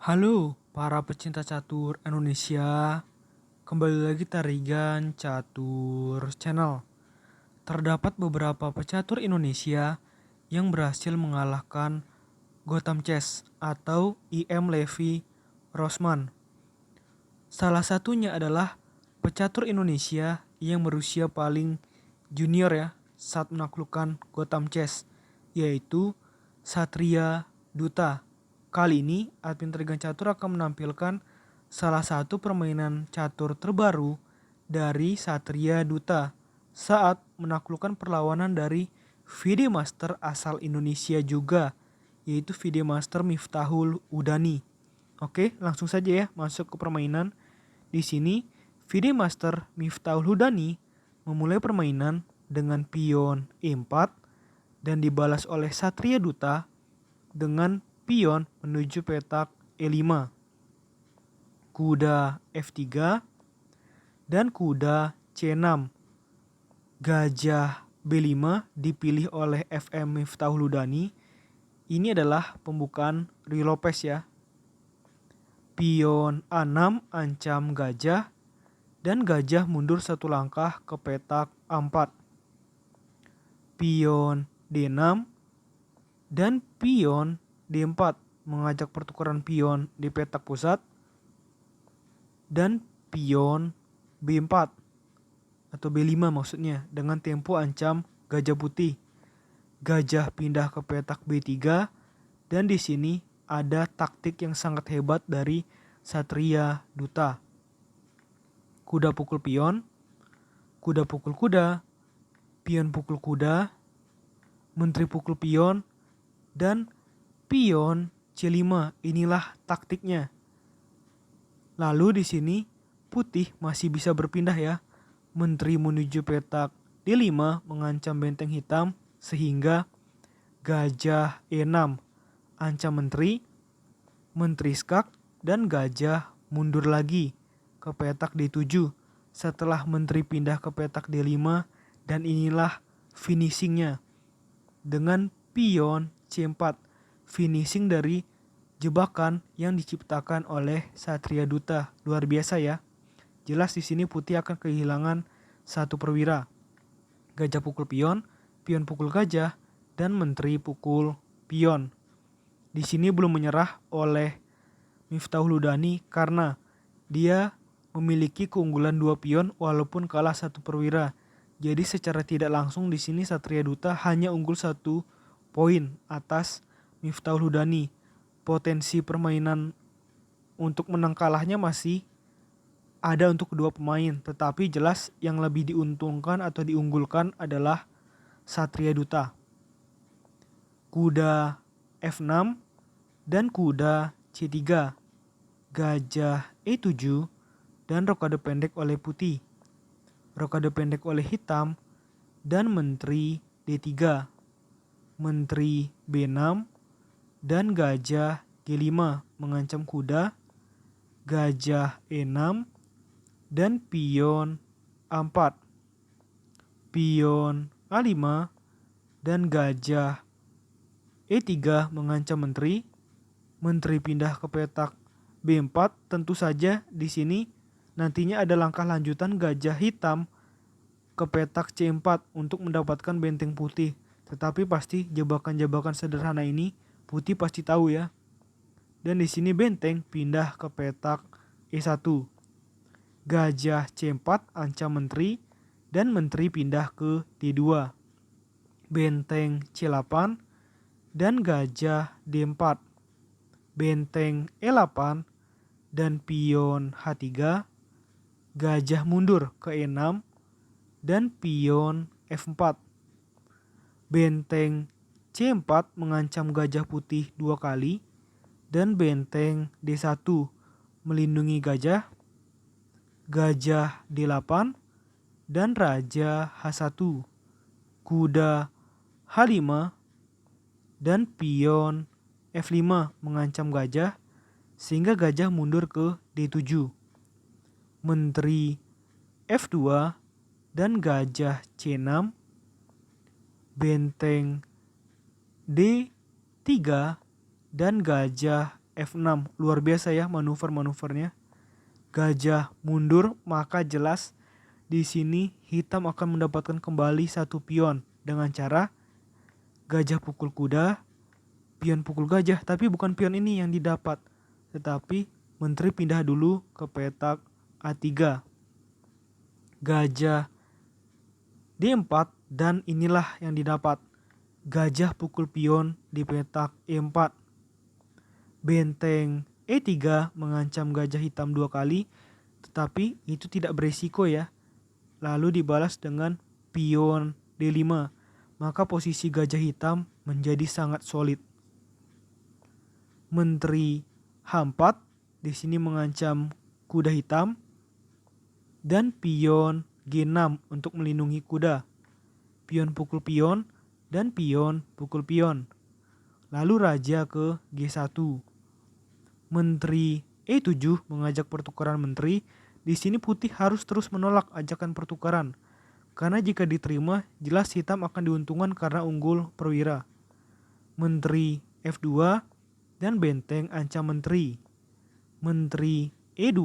Halo para pecinta catur Indonesia, kembali lagi Tarigan Catur Channel. Terdapat beberapa pecatur Indonesia yang berhasil mengalahkan Gotham Chess atau IM Levi Rosman. Salah satunya adalah pecatur Indonesia yang berusia paling junior saat menaklukkan Gotham Chess, yaitu Satria Duta. Kali ini admin Trigan Catur akan menampilkan salah satu permainan catur terbaru dari Satria Duta saat menaklukkan perlawanan dari FIDE Master asal Indonesia juga, yaitu FIDE Master Miftahul Udani. Oke, langsung saja masuk ke permainan. Di sini FIDE Master Miftahul Udani memulai permainan dengan pion E4 dan dibalas oleh Satria Duta dengan pion menuju petak E5, kuda F3, dan kuda C6. Gajah B5 dipilih oleh FM Miftahul Udani. Ini adalah pembukaan Ruy Lopez Pion A6 ancam gajah dan gajah mundur satu langkah ke petak A4. Pion D6 dan pion D4 mengajak pertukaran pion di petak pusat, dan pion B4 atau B5 maksudnya dengan tempo ancam gajah putih. Gajah pindah ke petak B3 dan di sini ada taktik yang sangat hebat dari Satria Duta. Kuda pukul pion, kuda pukul kuda, pion pukul kuda, menteri pukul pion, dan pion C5. Inilah taktiknya. Lalu di sini putih masih bisa berpindah Menteri menuju petak D5 mengancam benteng hitam sehingga gajah E6 ancam menteri, menteri skak, dan gajah mundur lagi ke petak D7 setelah menteri pindah ke petak D5, dan inilah finishingnya dengan pion C4, finishing dari jebakan yang diciptakan oleh Satria Duta. Luar biasa Jelas di sini putih akan kehilangan satu perwira. Gajah pukul pion pukul gajah, dan menteri pukul pion. Di sini belum menyerah oleh Miftahul Udani karena dia memiliki keunggulan 2 pion walaupun kalah satu perwira. Jadi secara tidak langsung di sini Satria Duta hanya unggul 1 poin atas Miftahul Udani. Potensi permainan untuk menang kalahnya masih ada untuk kedua pemain, tetapi jelas yang lebih diuntungkan atau diunggulkan adalah Satria Duta. Kuda F6 dan kuda C3, gajah E7, dan rokade pendek oleh putih, rokade pendek oleh hitam, dan menteri D3, menteri B6, dan gajah G5 mengancam kuda, gajah E6, dan pion A4, pion A5, dan gajah E3 mengancam menteri, menteri pindah ke petak B4. Tentu saja di sini nantinya ada langkah lanjutan gajah hitam ke petak C4 untuk mendapatkan benteng putih. Tetapi pasti jebakan-jebakan sederhana ini putih pasti tahu Dan di sini benteng pindah ke petak E1. Gajah C4 ancam menteri dan menteri pindah ke D2. Benteng C8 dan gajah D4. Benteng E8 dan pion H3, gajah mundur ke E6 dan pion F4. Benteng C4 mengancam gajah putih 2 kali dan benteng D1 melindungi gajah, gajah D8, dan raja H1, kuda H5, dan pion F5 mengancam gajah sehingga gajah mundur ke D7. Menteri F2 dan gajah C6, benteng D3 dan gajah F6. Luar biasa ya manuver-manuvernya. Gajah mundur, maka jelas di sini hitam akan mendapatkan kembali satu pion dengan cara gajah pukul kuda, pion pukul gajah. Tapi bukan pion ini yang didapat, tetapi menteri pindah dulu ke petak A3. Gajah D4 dan inilah yang didapat. Gajah pukul pion di petak E4. Benteng E3 mengancam gajah hitam 2 kali, tetapi itu tidak beresiko ya. Lalu dibalas dengan pion D5. Maka posisi gajah hitam menjadi sangat solid. Menteri H4 di sini mengancam kuda hitam dan pion G6 untuk melindungi kuda. Pion pukul pion dan pion pukul pion. Lalu raja ke G1. Menteri E7 mengajak pertukaran menteri. Di sini putih harus terus menolak ajakan pertukaran. Karena jika diterima, jelas hitam akan diuntungkan karena unggul perwira. Menteri F2 dan benteng ancam menteri. Menteri E2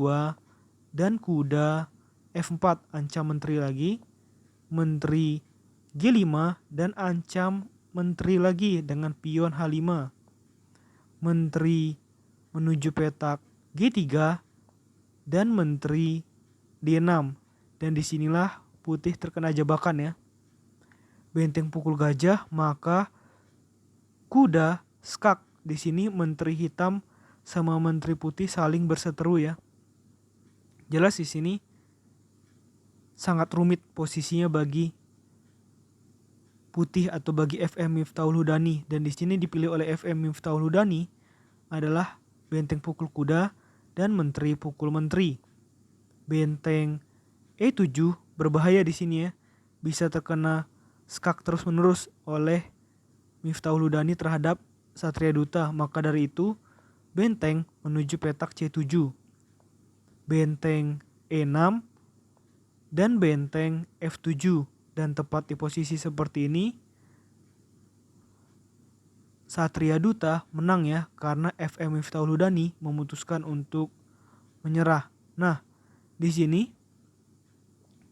dan kuda F4 ancam menteri lagi. Menteri G5 dan ancam menteri lagi dengan pion H5. Menteri menuju petak G3 dan menteri D6. Dan disinilah putih terkena jebakan ya. Benteng pukul gajah, maka kuda skak. Di sini menteri hitam sama menteri putih saling berseteru ya. Jelas di sini sangat rumit posisinya bagi putih atau bagi FM Miftahul Hudani. Dan di sini dipilih oleh FM Miftahul Hudani adalah benteng pukul kuda dan menteri pukul menteri. Benteng E7 berbahaya di sini ya. Bisa terkena skak terus-menerus oleh Miftahul Hudani terhadap Satria Duta. Maka dari itu benteng menuju petak C7. Benteng E6 dan benteng F7. Dan tepat di posisi seperti ini Satria Duta menang ya, karena FM Miftahul Hudani memutuskan untuk menyerah. Nah, di sini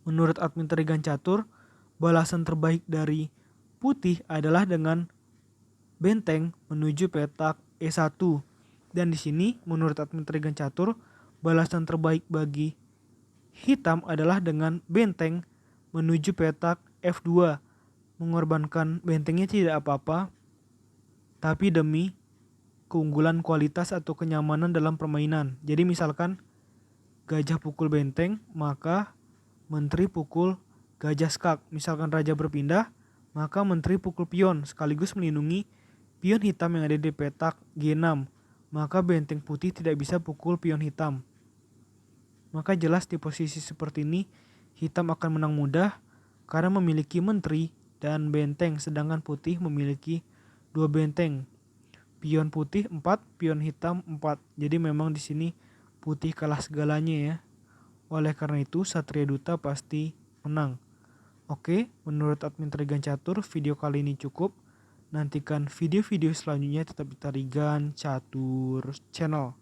menurut admin Trigan Catur, balasan terbaik dari putih adalah dengan benteng menuju petak E1. Dan di sini menurut admin Trigan Catur, balasan terbaik bagi hitam adalah dengan benteng menuju petak F2. Mengorbankan bentengnya tidak apa-apa, tapi demi keunggulan kualitas atau kenyamanan dalam permainan. Jadi misalkan gajah pukul benteng, maka menteri pukul gajah skak. Misalkan raja berpindah, maka menteri pukul pion sekaligus melindungi pion hitam yang ada di petak G6. Maka benteng putih tidak bisa pukul pion hitam. Maka jelas di posisi seperti ini hitam akan menang mudah karena memiliki menteri dan benteng, sedangkan putih memiliki 2 benteng. Pion putih 4, pion hitam 4. Jadi memang di sini putih kalah segalanya ya. Oleh karena itu Satria Duta pasti menang. Oke, menurut admin Trigan Catur video kali ini cukup. Nantikan video-video selanjutnya tetap di Trigan Catur Channel.